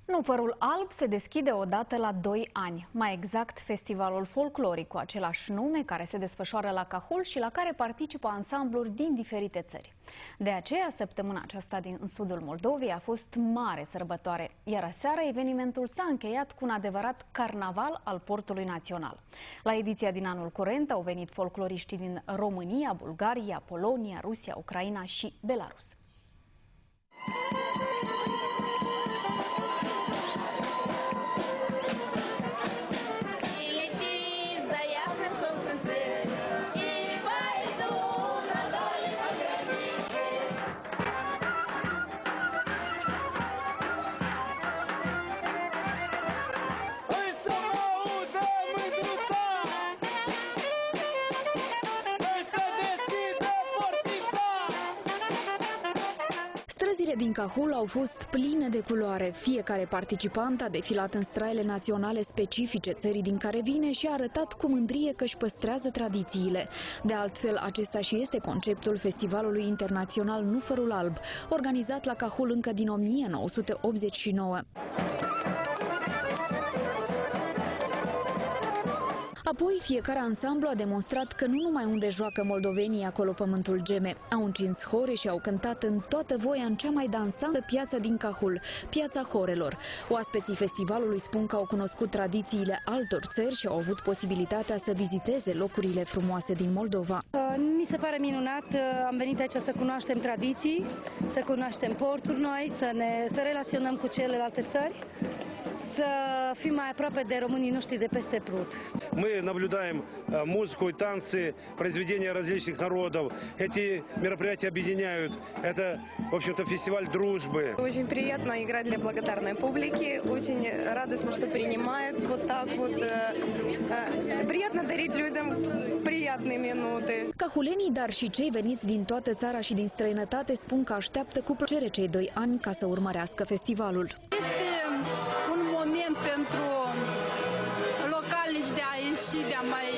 Nufărul Alb se deschide odată la 2 ani, mai exact festivalul folcloric cu același nume care se desfășoară la Cahul și la care participă ansambluri din diferite țări. De aceea, săptămâna aceasta din sudul Moldovei a fost mare sărbătoare, iar aseară evenimentul s-a încheiat cu un adevărat carnaval al portului național. La ediția din anul curent au venit folcloriștii din România, Bulgaria, Polonia, Rusia, Ucraina și Belarus. Străzile din Cahul au fost pline de culoare. Fiecare participant a defilat în straile naționale specifice țării din care vine și a arătat cu mândrie că își păstrează tradițiile. De altfel, acesta și este conceptul Festivalului Internațional Nufărul Alb, organizat la Cahul încă din 1989. Apoi, fiecare ansamblu a demonstrat că nu numai unde joacă moldovenii, acolo pământul geme. Au încins hore și au cântat în toată voia în cea mai dansantă piață din Cahul, Piața Horelor. Oaspeții festivalului spun că au cunoscut tradițiile altor țări și au avut posibilitatea să viziteze locurile frumoase din Moldova. Mi se pare minunat, am venit aici să cunoaștem tradiții, să cunoaștem porturi noi, să relaționăm cu celelalte țări, să fim mai aproape de românii noștri de peste Prut. Мы наблюдаем музыку и танцы, произведения различных народов. Эти мероприятия объединяют. Это, в общем-то, фестиваль дружбы. Очень приятно играть для благодарной публики. Очень радостно, что принимают вот так вот. Приятно дарить людям приятные минуты. Cahulenii, dar și cei veniți din toată țara și din străinătate spun că așteaptă cu plăcere cei 2 ani ca să urmărească festivalul. Este un moment pentru localnici de a ieși, de a mai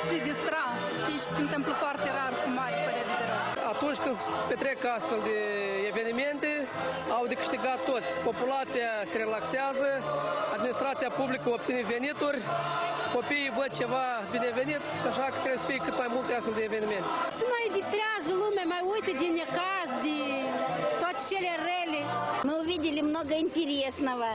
se distra, ce se întâmplă foarte rar cu mari păreri de rău. Atunci când se petrec astfel de evenimente, au de câștigat toți. Populația se relaxează, administrația publică obține venituri, copiii văd ceva binevenit, așa că trebuie să fie cât mai multe astfel de evenimente. Se mai distrează lumea, mai uită de necaz, de toate cele rele. Мы увидели много интересного.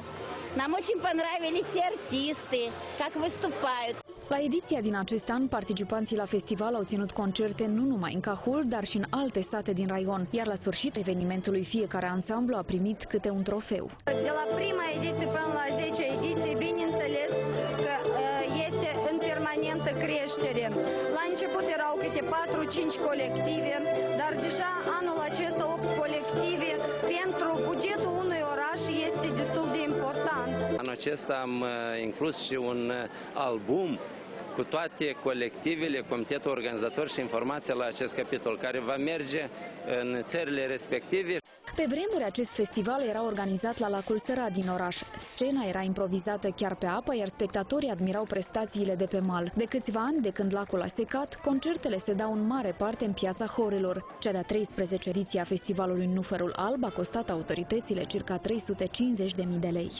Нам очень понравились все артисты, как выступают. La ediția din acest an, participanții la festival au ținut concerte nu numai în Cahul, dar și în alte sate din raion, iar la sfârșitul evenimentului fiecare ansamblu a primit câte un trofeu. De la prima ediție până la 10-a ediție, bineînțeles că este în permanentă creștere. La început erau câte 4-5 colective, dar deja anul acesta 8 colective pentru bugetul unui oraș este destul de important. Anul acesta am inclus și un album cu toate colectivele, comitetul organizator și informația la acest capitol, care va merge în țările respective. Pe vremuri, acest festival era organizat la lacul Sărat din oraș. Scena era improvizată chiar pe apă, iar spectatorii admirau prestațiile de pe mal. De câțiva ani, de când lacul a secat, concertele se dau în mare parte în Piața Horelor. Cea de-a 13-a ediție a festivalului Nufărul Alb a costat autoritățile circa 350.000 de lei.